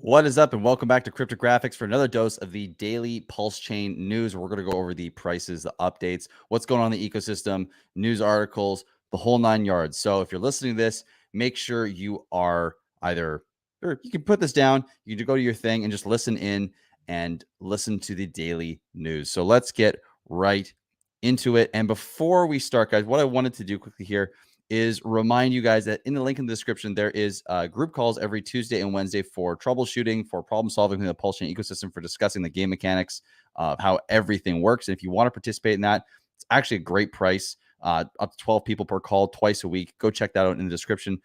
What is up, and welcome back to Cryptographics for another dose of the daily Pulsechain news. We're going to go over the prices, the updates, what's going on in the ecosystem, news articles, the whole 9 yards. So if you're listening to this, make sure you are either, or you can put this down, you can go to your thing and just listen in and listen to the daily news. So let's get right into it. And before we start, guys, what I wanted to do quickly here is remind you guys that in the link in the description, there is group calls every Tuesday and Wednesday for troubleshooting, for problem solving in the Pulsechain ecosystem, for discussing the game mechanics of how everything works. And if you want to participate in that, it's actually a great price, up to 12 people per call twice a week. Go check that out in the description.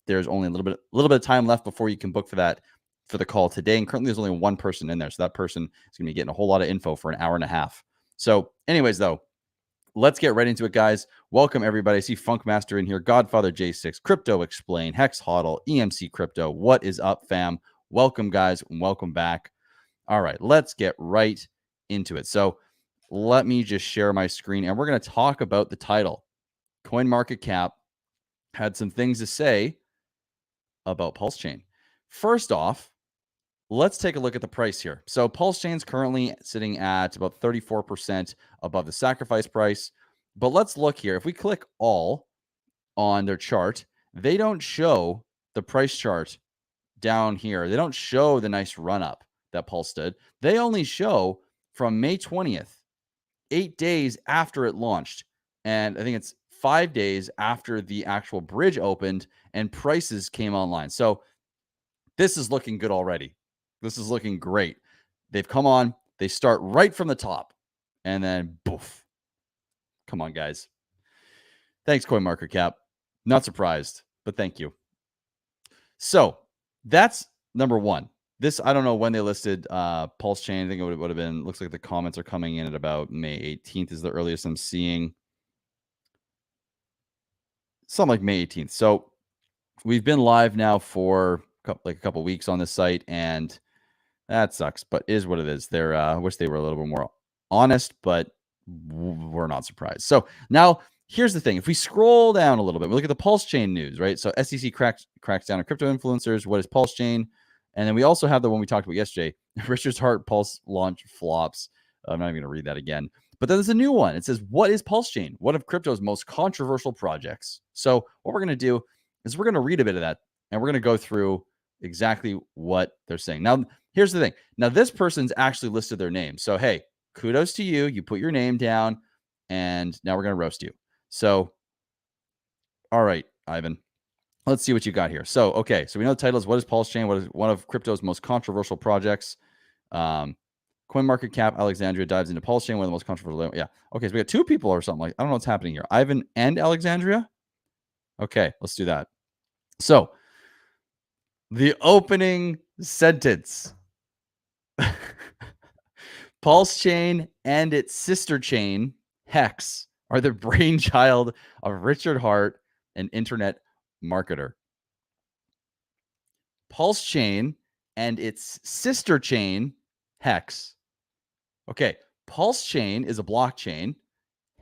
There's only a little bit of time left before you can book for the call today. And currently there's only one person in there. So that person is going to be getting a whole lot of info for an hour and a half. So anyways, though, let's get right into it, guys. Welcome, everybody. I see Funkmaster in here, Godfather J6, Crypto Explain, Hex Hodl, EMC Crypto. What is up, fam? Welcome, guys, and welcome back. All right, let's get right into it. So let me just share my screen, and we're going to talk about the title. CoinMarketCap had some things to say about Pulsechain. First off, let's take a look at the price here. So Pulsechain's currently sitting at about 34% above the sacrifice price. But let's look here. If we click all on their chart, they don't show the price chart down here. They don't show the nice run up that Pulse did. They only show from May 20th, 8 days after it launched. And I think it's 5 days after the actual bridge opened and prices came online. So this is looking good already. This is looking great. They've come on. They start right from the top. And then, boof. Come on, guys. Thanks, CoinMarketCap. Not surprised, but thank you. So that's number one. This, I don't know when they listed Pulsechain. I think it would have been, looks like the comments are coming in at about May 18th is the earliest I'm seeing. Something like May 18th. So we've been live now for a couple weeks on this site, and that sucks, but is what it is. I wish they were a little bit more honest, but we're not surprised. So now here's the thing. If we scroll down a little bit, we look at the Pulsechain news, right? So SEC cracks down on crypto influencers. What is Pulsechain? And then we also have the one we talked about yesterday, Richard's Hart Pulse launch flops. I'm not even going to read that again. But then there's a new one. It says, what is Pulsechain? One of crypto's most controversial projects. So what we're going to do is we're going to read a bit of that, and we're going to go through exactly what they're saying. Now, here's the thing. Now, this person's actually listed their name. So, hey, kudos to you. You put your name down, and now we're going to roast you. So, all right, Ivan, let's see what you got here. So, okay, so we know the title is What is Pulsechain? What is one of crypto's most controversial projects? CoinMarketCap Alexandria dives into Pulsechain, one of the most controversial. Yeah. Okay, so we got two people or something like, I don't know what's happening here. Ivan and Alexandria? Okay, let's do that. So, the opening sentence. Pulsechain and its sister chain, Hex, are the brainchild of Richard Hart, an internet marketer. Pulsechain and its sister chain, Hex. Okay, Pulsechain is a blockchain.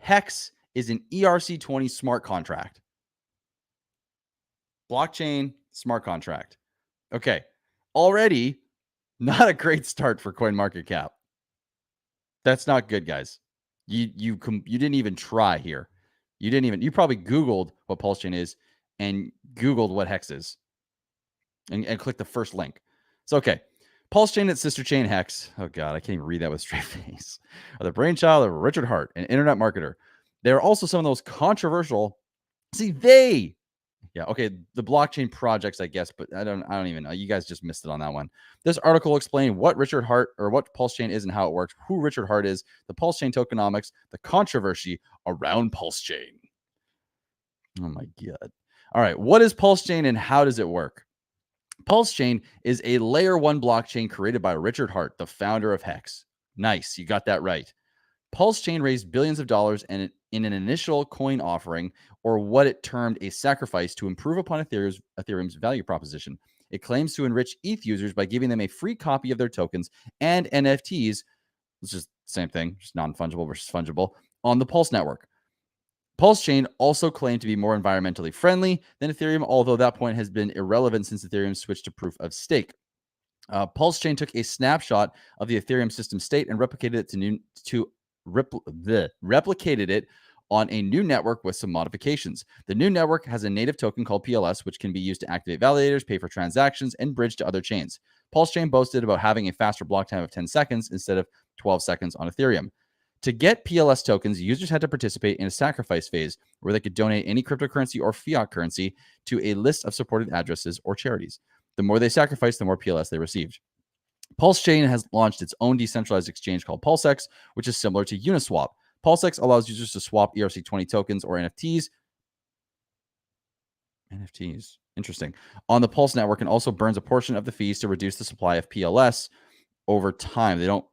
Hex is an ERC20 smart contract. Blockchain, smart contract. Okay, already not a great start for CoinMarketCap. That's not good, guys. You didn't even try here. You probably Googled what Pulsechain is and Googled what Hex is and click the first link. So, okay. Pulsechain and its sister chain Hex. Oh, God, I can't even read that with a straight face. Are the brainchild of Richard Hart, an internet marketer. They're also some of those controversial. See, yeah, okay, the blockchain projects, I guess, but I don't even know. You guys just missed it on that one. This article explains what Richard Hart or what Pulsechain is and how it works, who Richard Hart is, the Pulsechain tokenomics, the controversy around Pulsechain. Oh my God. All right, what is Pulsechain and how does it work? Pulsechain is a layer 1 blockchain created by Richard Hart, the founder of Hex. Nice, you got that right. Pulsechain raised billions of dollars in an initial coin offering, or what it termed a sacrifice, to improve upon Ethereum's value proposition. It claims to enrich ETH users by giving them a free copy of their tokens and NFTs, which is the same thing, just non-fungible versus fungible, on the Pulse network. Pulsechain also claimed to be more environmentally friendly than Ethereum, although that point has been irrelevant since Ethereum switched to proof of stake. Pulsechain took a snapshot of the Ethereum system state and replicated it on a new network with some modifications. The new network has a native token called PLS, which can be used to activate validators, pay for transactions, and bridge to other chains. Pulsechain boasted about having a faster block time of 10 seconds instead of 12 seconds on Ethereum. To get PLS tokens, users had to participate in a sacrifice phase where they could donate any cryptocurrency or fiat currency to a list of supported addresses or charities. The more they sacrificed, the more PLS they received. Pulsechain has launched its own decentralized exchange called Pulsex, which is similar to Uniswap. Pulsex allows users to swap ERC20 tokens or NFTs. Interesting. On the Pulse network, and also burns a portion of the fees to reduce the supply of PLS over time. They don't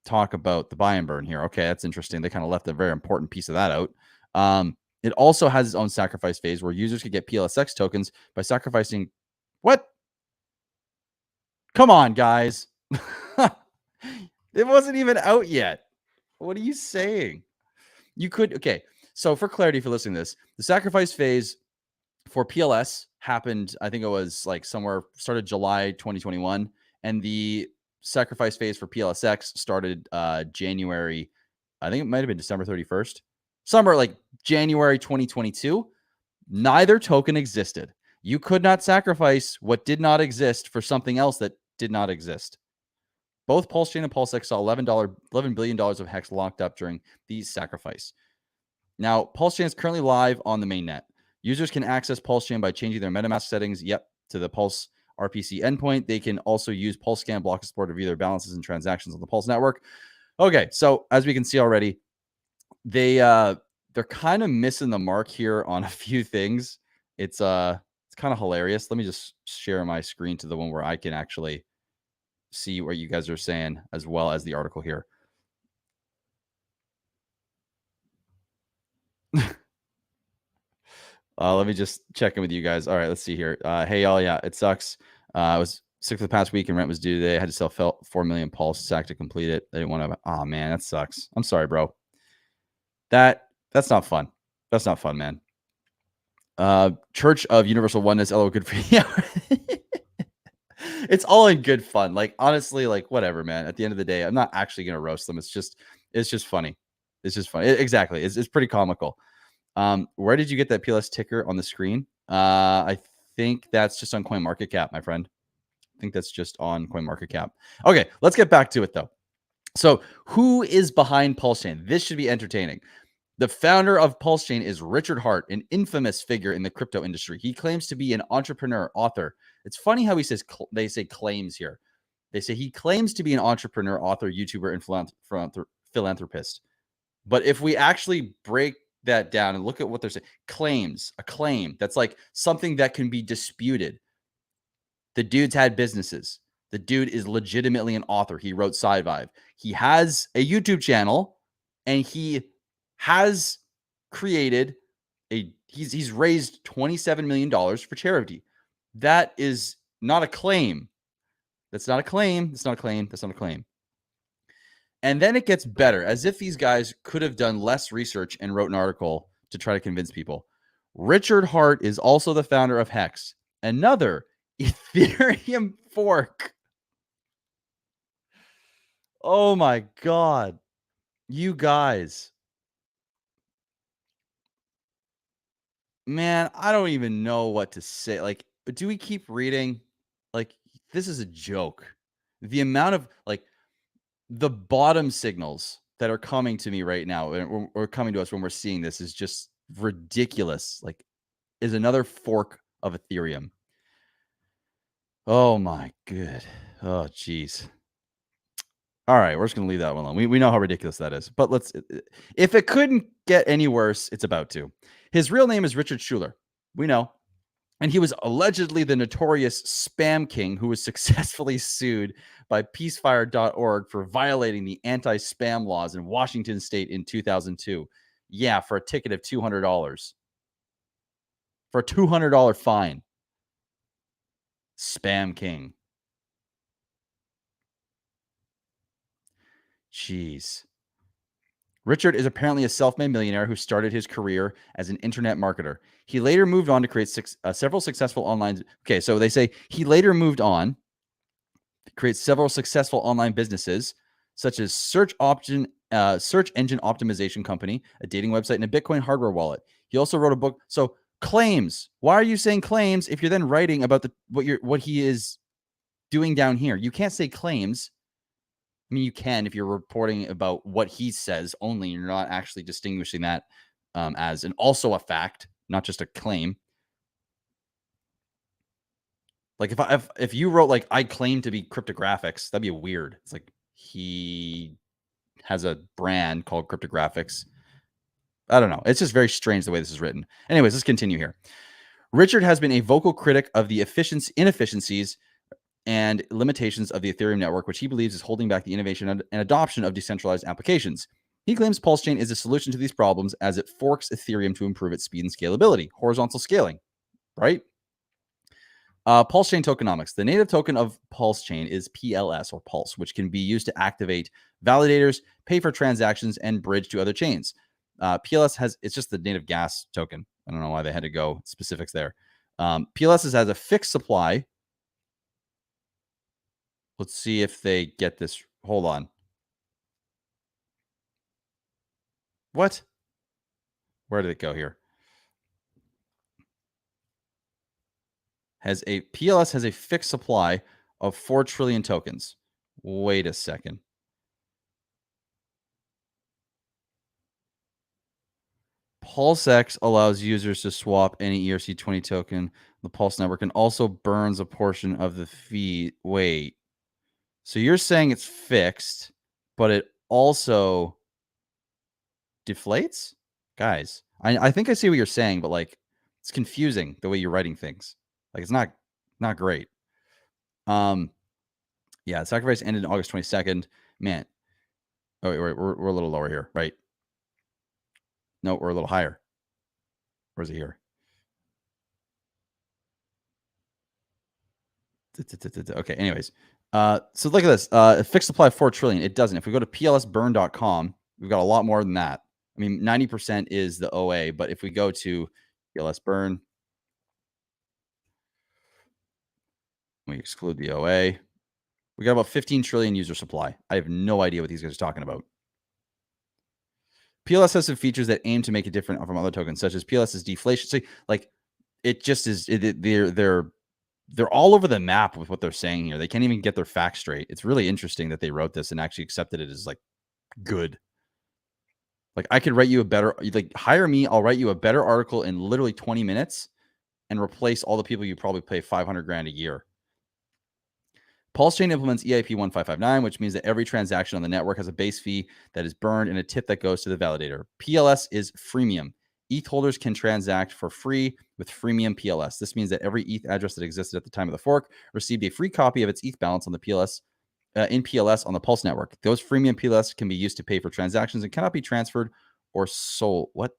talk about the buy and burn here. Okay, that's interesting. They kind of left a very important piece of that out. It also has its own sacrifice phase where users could get PLSX tokens by sacrificing what? Come on, guys. It wasn't even out yet. What are you saying? You could, okay. So for clarity, for listening to this, the sacrifice phase for PLS happened, I think it was like somewhere started July 2021. And the sacrifice phase for PLSX started January, I think it might have been December 31st. Somewhere like January 2022. Neither token existed. You could not sacrifice what did not exist for something else that did not exist. Both Pulsechain and Pulsex saw $11 billion of HEX locked up during the sacrifice. Now, Pulsechain is currently live on the mainnet. Users can access Pulsechain by changing their MetaMask settings, to the Pulse RPC endpoint. They can also use PulseScan block support to view their balances and transactions on the Pulse network. Okay, so as we can see already, they're kind of missing the mark here on a few things. It's kind of hilarious. Let me just share my screen to the one where I can actually see what you guys are saying as well as the article here. Let me just check in with you guys. All right, let's see here. Hey, y'all. Yeah, it sucks. I was sick for the past week and rent was due today. I had to sell 4 million Pulse sack to complete it. I didn't want to. Oh man, that sucks. I'm sorry, bro. That's not fun. That's not fun, man. Church of Universal Oneness. Oh, good for you. It's all in good fun. Like, honestly, like, whatever, man. At the end of the day, I'm not actually going to roast them. It's just funny. It's just funny. Exactly. It's pretty comical. Where did you get that PLS ticker on the screen? I think that's just on CoinMarketCap, my friend. I think that's just on CoinMarketCap. Okay, let's get back to it, though. So who is behind Pulsechain? This should be entertaining. The founder of Pulsechain is Richard Hart, an infamous figure in the crypto industry. He claims to be an entrepreneur, author. It's funny how he says they say claims here. They say he claims to be an entrepreneur, author, YouTuber, and philanthropist. But if we actually break that down and look at what they're saying, a claim, that's like something that can be disputed. The dude's had businesses. The dude is legitimately an author. He wrote Sci-Vive. He has a YouTube channel, and he has created he's raised $27 million for charity. That is not a claim. That's not a claim. That's not a claim. That's not a claim. And then it gets better, as if these guys could have done less research and wrote an article to try to convince people. Richard Hart is also the founder of Hex, another Ethereum fork. Oh my God. You guys. Man, I don't even know what to say. Like, do we keep reading? Like, this is a joke. The amount of, like, the bottom signals that are coming to me right now or coming to us when we're seeing this is just ridiculous. Like, is another fork of Ethereum. Oh my good. Oh geez. All right, we're just gonna leave that one alone. We know how ridiculous that is, but if it couldn't get any worse, it's about to. His real name is Richard Schuler. We know. And he was allegedly the notorious spam king who was successfully sued by peacefire.org for violating the anti-spam laws in Washington state in 2002. Yeah, for a ticket of $200. For a $200 fine. Spam king. Jeez. Richard is apparently a self-made millionaire who started his career as an internet marketer. He later moved on to create several successful online. Okay, so they say he later moved on creates several successful online businesses, such as search engine optimization company, a dating website, and a Bitcoin hardware wallet. He also wrote a book. So claims. Why are you saying claims if you're then writing about what he is doing down here? You can't say claims. I mean, you can if you're reporting about what he says only. You're not actually distinguishing that as and also a fact, not just a claim. Like if you wrote like I claim to be cryptographics, that'd be weird. It's like he has a brand called cryptographics. I don't know. It's just very strange the way this is written. Anyways, let's continue here. Richard has been a vocal critic of the inefficiencies and limitations of the Ethereum network, which he believes is holding back the innovation and adoption of decentralized applications. He claims Pulsechain is a solution to these problems as it forks Ethereum to improve its speed and scalability. Horizontal scaling, right? Pulsechain tokenomics. The native token of Pulsechain is PLS or Pulse, which can be used to activate validators, pay for transactions, and bridge to other chains. PLS it's just the native gas token. I don't know why they had to go specifics there. PLS has a fixed supply. Let's see if they get this. Hold on. What? Where did it go here? PLS has a fixed supply of 4 trillion tokens. Wait a second. PulseX allows users to swap any ERC20 token. The Pulse network and also burns a portion of the fee. Wait. So you're saying it's fixed, but it also deflates? Guys, I think I see what you're saying, but like it's confusing the way you're writing things. Like it's not great. Yeah, sacrifice ended August 22nd. Man. Oh, wait, we're a little lower here, right? No, we're a little higher. Where's it here? Okay, anyways. So look at this. A fixed supply of 4 trillion. It doesn't. If we go to plsburn.com, we've got a lot more than that. I mean, 90% is the OA, but if we go to plsburn, we exclude the OA, we got about 15 trillion user supply. I have no idea what these guys are talking about. PLS has some features that aim to make it different from other tokens, such as PLS's deflation. So, like, it just is. They're all over the map with what they're saying here. They can't even get their facts straight. It's really interesting that they wrote this and actually accepted it as like good. Like I could write you a better, like hire me. I'll write you a better article in literally 20 minutes and replace all the people you probably pay 500 grand a year. Pulsechain implements EIP 1559, which means that every transaction on the network has a base fee that is burned and a tip that goes to the validator. PLS is freemium. ETH holders can transact for free with freemium PLS. This means that every ETH address that existed at the time of the fork received a free copy of its ETH balance on the PLS in PLS on the Pulse network. Those freemium PLS can be used to pay for transactions and cannot be transferred or sold. What?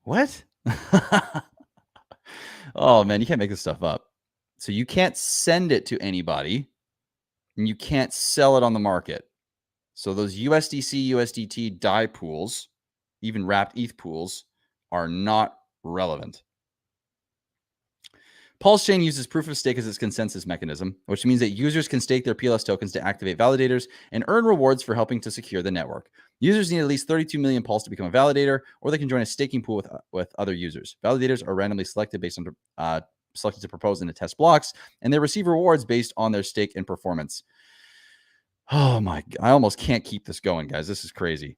What? Oh man, you can't make this stuff up. So you can't send it to anybody and you can't sell it on the market. So those USDC, USDT DAI pools, even wrapped ETH pools, are not relevant. Pulsechain uses proof of stake as its consensus mechanism, which means that users can stake their PLS tokens to activate validators and earn rewards for helping to secure the network. Users need at least 32 million Pulse to become a validator, or they can join a staking pool with other users. Validators are randomly selected based on selected to propose into test blocks, and they receive rewards based on their stake and performance. Oh my, I almost can't keep this going, guys. This is crazy.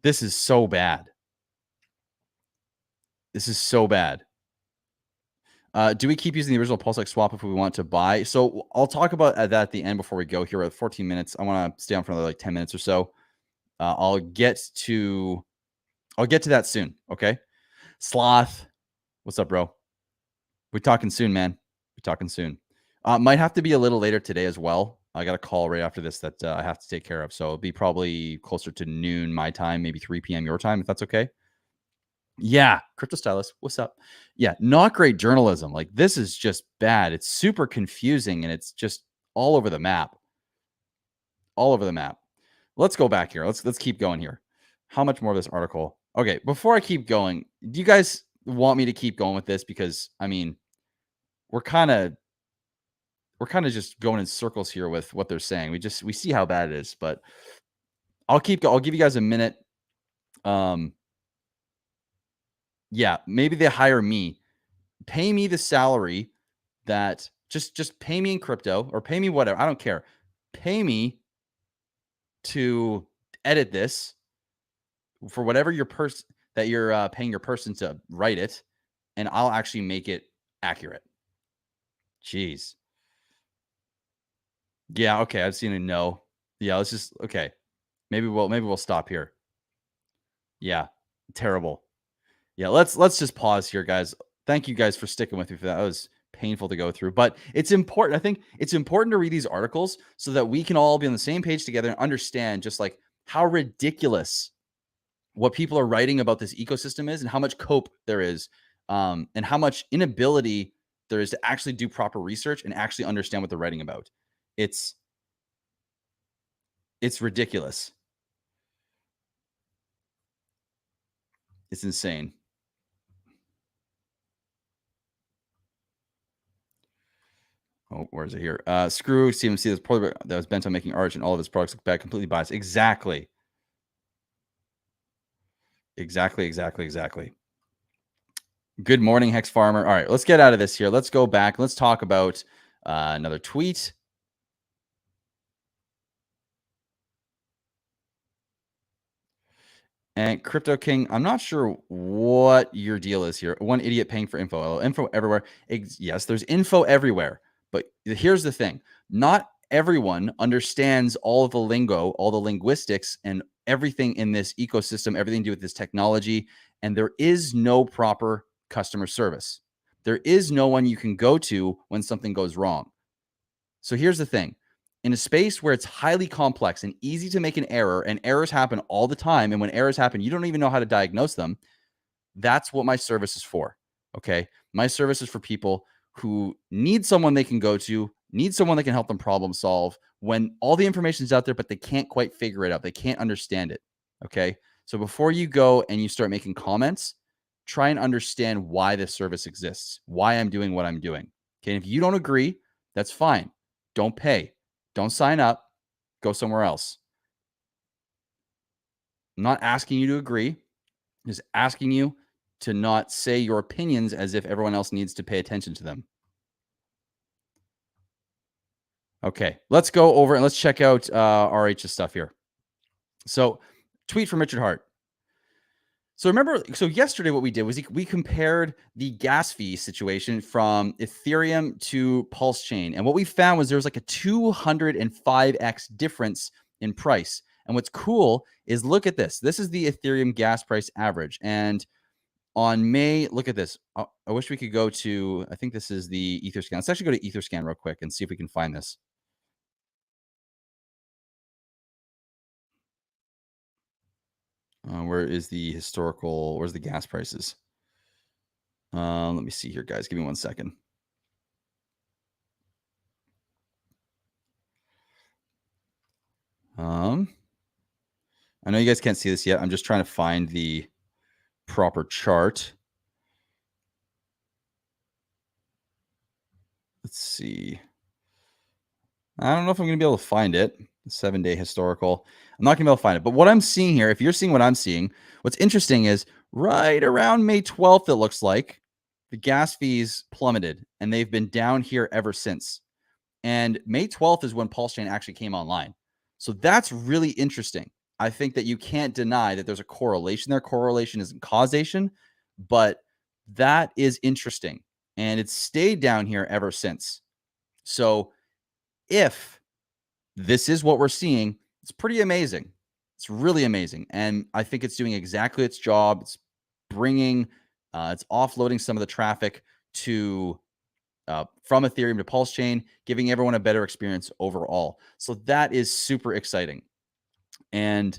This is so bad. This is so bad. Do we keep using the original PulseX swap if we want to buy? So I'll talk about that at the end before we go here. We're at 14 minutes. I want to stay on for another like 10 minutes or so. I'll get to that soon. Okay. Sloth. What's up, bro? We're talking soon, man. We're talking soon. Might have to be a little later today as well. I got a call right after this that I have to take care of. So it'll be probably closer to noon my time, maybe 3 p.m. your time, if that's okay. Yeah, Crypto Stylist, what's up? Yeah, not great journalism. Like this is just bad. It's super confusing and it's just all over the map. All over the map. Let's go back here. Let's keep going here. How much more of this article? Okay, before I keep going, do you guys want me to keep going with this because I mean, we're kind of just going in circles here with what they're saying. We see how bad it is, but I'll give you guys a minute. Um, yeah, maybe they hire me, pay me the salary that just pay me in crypto or pay me whatever. I don't care. Pay me to edit this for whatever your person that you're paying your person to write it, and I'll actually make it accurate. Jeez. Yeah, okay. I've seen a no. Yeah, let's just okay. Maybe we'll stop here. Yeah, terrible. Yeah, let's just pause here, guys. Thank you guys for sticking with me for that. That was painful to go through, but it's important. I think it's important to read these articles so that we can all be on the same page together and understand just like how ridiculous what people are writing about this ecosystem is and how much cope there is, and how much inability there is to actually do proper research and actually understand what they're writing about. It's it's ridiculous. It's insane. Oh, where is it here? Screw CMC. That's probably that was bent on making Arch and all of his products look bad. Completely biased. Exactly. Exactly. Good morning, Hex Farmer. All right, let's get out of this here. Let's go back. Let's talk about another tweet. And Crypto King, I'm not sure what your deal is here. One idiot paying for info. Info everywhere. Yes, there's info everywhere. But here's the thing. Not everyone understands all of the lingo, all the linguistics, and everything in this ecosystem, everything to do with this technology. And there is no proper customer service. There is no one you can go to when something goes wrong. So here's the thing. In a space where it's highly complex and easy to make an error, and errors happen all the time, and when errors happen, you don't even know how to diagnose them, that's what my service is for. Okay. My service is for people who need someone they can go to, need someone that can help them problem solve when all the information is out there, but they can't quite figure it out. They can't understand it. Okay. So before you go and you start making comments, try and understand why this service exists, why I'm doing what I'm doing. Okay. And if you don't agree, that's fine. Don't pay. Don't sign up. Go somewhere else. I'm not asking you to agree. I'm just asking you to not say your opinions as if everyone else needs to pay attention to them. Okay, let's go over and let's check out RH's stuff here. So, tweet from Richard Hart. So remember, so yesterday what we did was we compared the gas fee situation from Ethereum to Pulsechain. And what we found was there was like a 205x difference in price. And what's cool is look at this. This is the Ethereum gas price average. And on May, look at this. I wish we could go to, I think this is the Etherscan. Let's actually go to Etherscan real quick and see if we can find this. Where is the historical, where's the gas prices? Let me see here, guys. Give me 1 second. I know you guys can't see this yet. I'm just trying to find the proper chart. Let's see. I don't know if I'm going to be able to find it. 7-day historical. I'm not going to be able to find it. But what I'm seeing here, if you're seeing what I'm seeing, what's interesting is right around May 12th, it looks like the gas fees plummeted and they've been down here ever since. And May 12th is when Pulsechain actually came online. So that's really interesting. I think that you can't deny that there's a correlation there. Correlation isn't causation, but that is interesting. And it's stayed down here ever since. So if this is what we're seeing, it's pretty amazing. It's really amazing. And I think it's doing exactly its job. It's bringing, it's offloading some of the traffic to from Ethereum to Pulsechain, giving everyone a better experience overall. So that is super exciting. And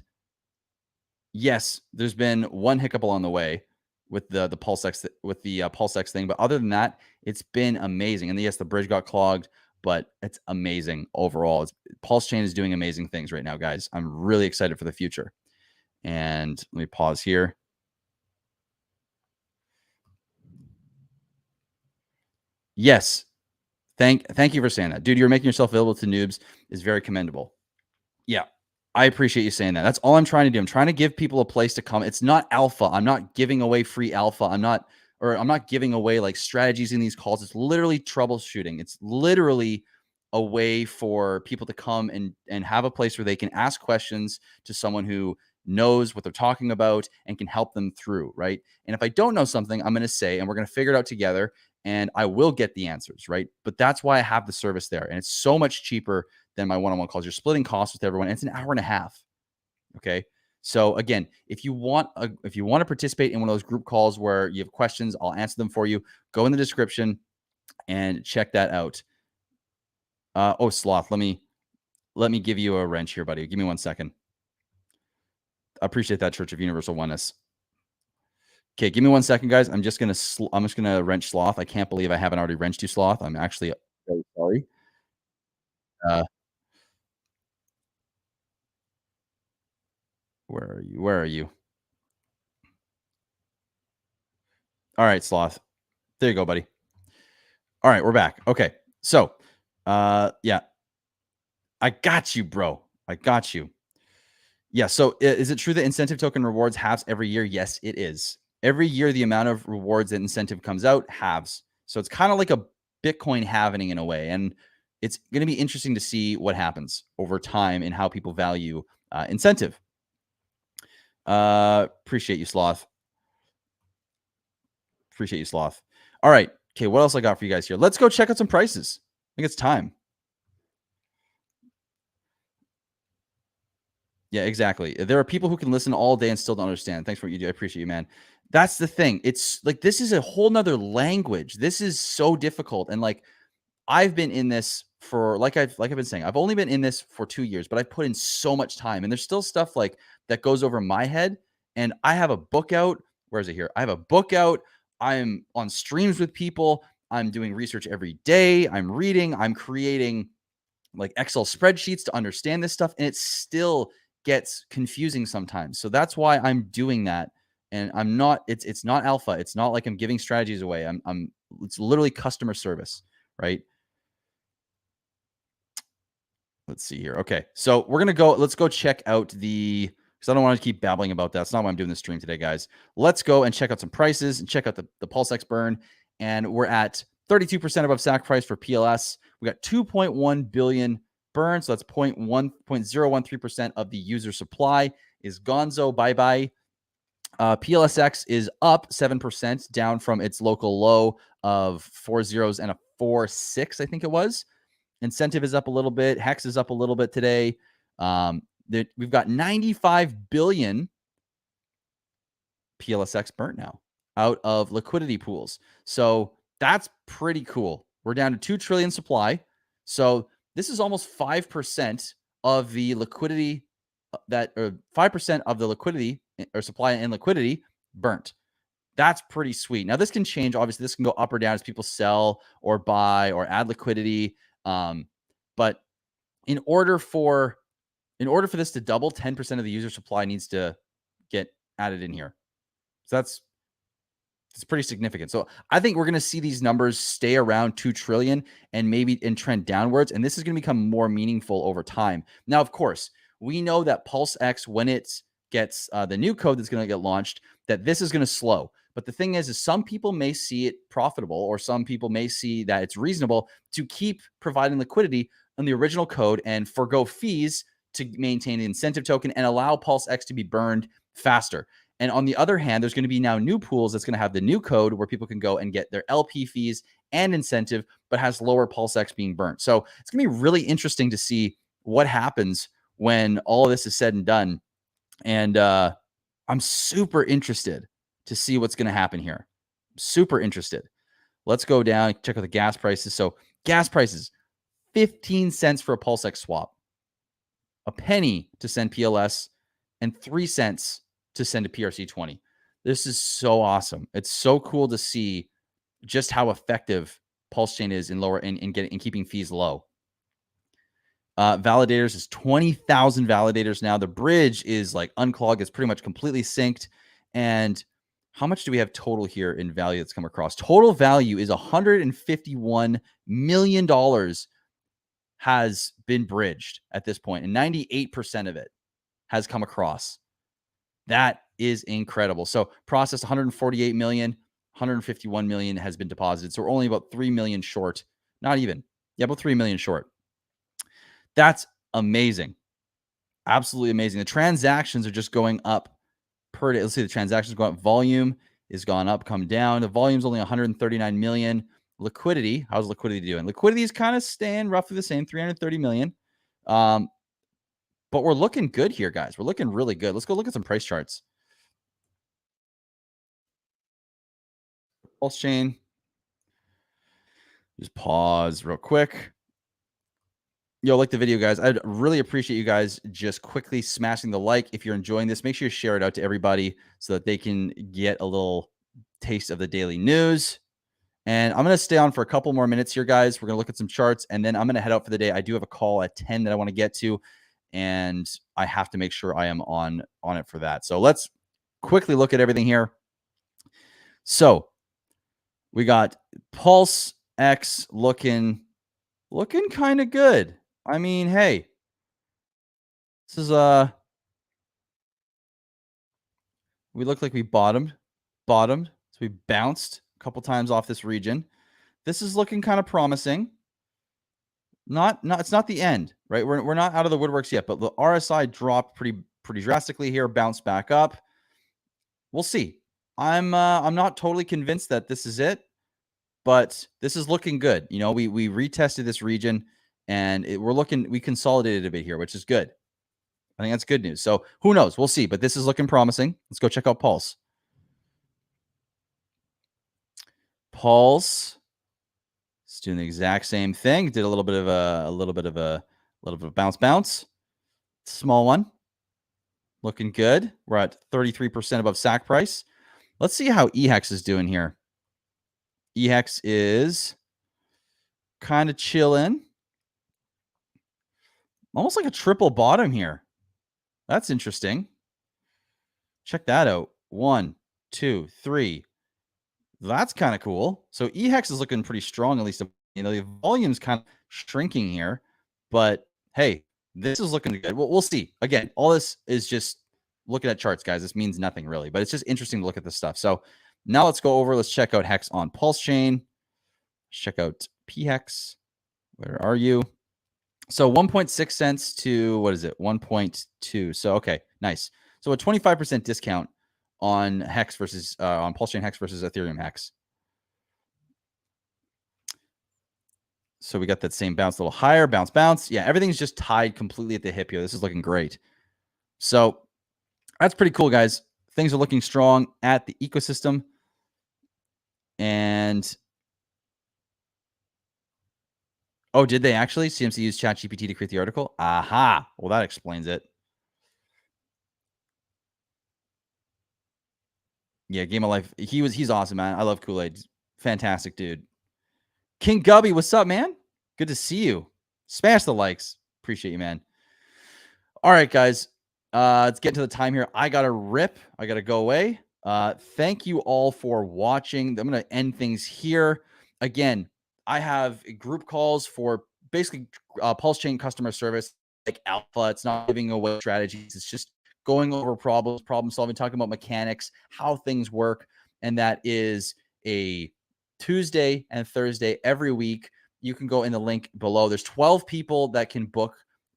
yes, there's been one hiccup along the way with the PulseX with the PulseX thing, but other than that, it's been amazing. And yes, the bridge got clogged, but it's amazing overall. Pulsechain is doing amazing things right now, guys. I'm really excited for the future. And let me pause here. Yes. Thank you for saying that. Dude, you're making yourself available to noobs is very commendable. Yeah. I appreciate you saying that. That's all I'm trying to do. I'm trying to give people a place to come. It's not alpha. I'm not giving away free alpha. I'm not giving away like strategies in these calls. It's literally troubleshooting. It's literally a way for people to come and have a place where they can ask questions to someone who knows what they're talking about and can help them through, right? And if I don't know something, I'm going to say, and we're going to figure it out together, and I will get the answers, right? But that's why I have the service there. And it's so much cheaper than my one-on-one calls. You're splitting costs with everyone. It's an hour and a half. Okay. So again, if you want to participate in one of those group calls where you have questions, I'll answer them for you. Go in the description and check that out. Oh, Sloth, let me give you a wrench here, buddy. Give me 1 second. I appreciate that, Church of Universal Oneness. Okay, give me 1 second, guys. I'm just gonna wrench Sloth. I can't believe I haven't already wrenched you, Sloth. I'm actually very sorry. Uh, where are you? Where are you? All right, Sloth. There you go, buddy. All right, we're back. Okay. So, yeah, I got you, bro. I got you. Yeah. So, is it true that incentive token rewards halves every year? Yes, it is. Every year, the amount of rewards that incentive comes out halves. So, it's kind of like a Bitcoin halving in a way. And it's going to be interesting to see what happens over time and how people value incentive. Appreciate you, Sloth. Appreciate you, Sloth. All right. Okay. What else I got for you guys here? Let's go check out some prices. I think it's time. Yeah, exactly. There are people who can listen all day and still don't understand. Thanks for what you do. I appreciate you, man. That's the thing. It's like this is a whole nother language. This is so difficult. And like I've been in this for like I've been saying, I've only been in this for 2 years, but I've put in so much time. And there's still stuff like that goes over my head. And I have a book out. Where is it here? I have a book out. I'm on streams with people. I'm doing research every day. I'm reading. I'm creating like Excel spreadsheets to understand this stuff, and it still gets confusing sometimes. So that's why I'm doing that. And I'm not, it's not alpha. It's not like I'm giving strategies away. It's literally customer service, right? Let's see here. Okay. So let's go check out because I don't want to keep babbling about that. That's not why I'm doing this stream today, guys. Let's go and check out some prices and check out the PulseX burn. And we're at 32% above sack price for PLS. We got 2.1 billion burn. So that's 0.13% of the user supply is gonzo. Bye bye. PLSX is up 7%, down from its local low of 4 zeros and a 4.6, I think it was. Incentive is up a little bit. Hex is up a little bit today. We've got 95 billion PLSX burnt now out of liquidity pools. So that's pretty cool. We're down to 2 trillion supply. So this is almost 5% of the liquidity or 5% of the liquidity or supply and liquidity burnt. That's pretty sweet. Now this can change. Obviously, this can go up or down as people sell or buy or add liquidity. But in order for this to double, 10% of the user supply needs to get added in here. So it's pretty significant. So I think we're going to see these numbers stay around 2 trillion and maybe trend downwards. And this is going to become more meaningful over time. Now, of course, we know that PulseX, when it gets the new code that's going to get launched, that this is going to slow. But the thing is some people may see it profitable, or some people may see that it's reasonable to keep providing liquidity on the original code and forgo fees to maintain the incentive token and allow PulseX to be burned faster. And on the other hand, there's going to be now new pools that's going to have the new code where people can go and get their LP fees and incentive, but has lower PulseX being burnt. So it's going to be really interesting to see what happens when all of this is said and done. And I'm super interested to see what's going to happen here. Super interested. Let's go down, check out the gas prices. So gas prices, 15 cents for a PulseX swap, a penny to send PLS, and 3 cents to send a PRC20. This is so awesome. It's so cool to see just how effective Pulsechain is in keeping fees low. Validators is 20,000 validators now. The bridge is like unclogged. It's pretty much completely synced. And How much do we have total here in value that's come across? Total value is $151 million has been bridged at this point, and 98% of it has come across. That is incredible. So processed 148 million, 151 million has been deposited. So we're only about 3 million short. Not even. Yeah, about 3 million short. That's amazing. Absolutely amazing. The transactions are just going up per day. Let's see, the transactions go up. Volume is gone up, come down. The volume's only 139 million. Liquidity, how's liquidity doing? Liquidity is kind of staying roughly the same, 330 million. But we're looking good here, guys. We're looking really good. Let's go look at some price charts. Pulsechain. Just pause real quick. Yo, like the video, guys. I'd really appreciate you guys just quickly smashing the like. If you're enjoying this, make sure you share it out to everybody so that they can get a little taste of the daily news. And I'm going to stay on for a couple more minutes here, guys. We're going to look at some charts, and then I'm going to head out for the day. I do have a call at 10 that I want to get to, and I have to make sure I am on it for that. So let's quickly look at everything here. So we got Pulse X looking kind of good. I mean, hey, this is we look like we bottomed, so we bounced a couple times off this region. This is looking kind of promising. It's not the end, right? We're not out of the woodworks yet, but the RSI dropped pretty drastically here, bounced back up. We'll see. I'm not totally convinced that this is it, but this is looking good. You know, we retested this region, and we consolidated a bit here, which is good. I think that's good news. So who knows? We'll see, but this is looking promising. Let's go check out Pulse. Pulse is doing the exact same thing. Did a little bit of a bounce. Small one. Looking good. We're at 33% above SAC price. Let's see how EHEX is doing here. EHEX is kind of chilling. Almost like a triple bottom here. That's interesting. Check that out. 1, 2, 3. That's kind of cool. So EHEX is looking pretty strong, at least. You know, the volume's kind of shrinking here. But, hey, this is looking good. We'll see. Again, all this is just looking at charts, guys. This means nothing really. But it's just interesting to look at this stuff. So now let's go over. Let's check out Hex on Pulsechain. Check out PHEX. Where are you? So 1.6 cents to, what is it? 1.2. So, okay, nice. So a 25% discount on Hex versus, on Pulsechain Hex versus Ethereum Hex. So we got that same bounce, a little higher, bounce. Yeah, everything's just tied completely at the hip here. This is looking great. So that's pretty cool, guys. Things are looking strong at the ecosystem. And oh, did they actually? CMC used ChatGPT to create the article? Aha. Well, that explains it. Yeah, Game of Life. He's awesome, man. I love Kool-Aid. Fantastic dude. King Gubby, what's up, man? Good to see you. Smash the likes. Appreciate you, man. All right, guys. Let's get to the time here. I gotta rip. I gotta go away. Thank you all for watching. I'm gonna end things here. Again, I have group calls for basically Pulsechain customer service, like alpha. It's not giving away strategies. It's just going over problems, problem solving, talking about mechanics, how things work. And that is a Tuesday and Thursday every week. You can go in the link below. There's 12 people that can book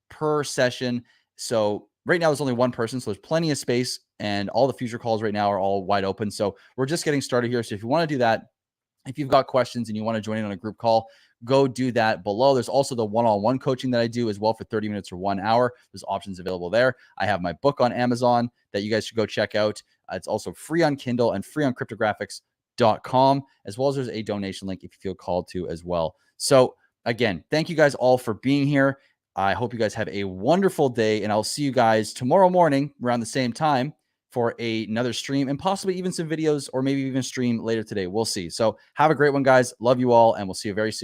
per session. So right now there's only one person, so there's plenty of space, and all the future calls right now are all wide open. So we're just getting started here. So if you want to do that, if you've got questions and you want to join in on a group call, go do that below. There's also the one-on-one coaching that I do as well for 30 minutes or 1 hour. There's options available there. I have my book on Amazon that you guys should go check out. It's also free on Kindle and free on cryptographics.com, as well as there's a donation link if you feel called to as well. So again, thank you guys all for being here. I hope you guys have a wonderful day, and I'll see you guys tomorrow morning around the same time for another stream, and possibly even some videos, or maybe even stream later today. We'll see. So have a great one, guys. Love you all, and we'll see you very soon.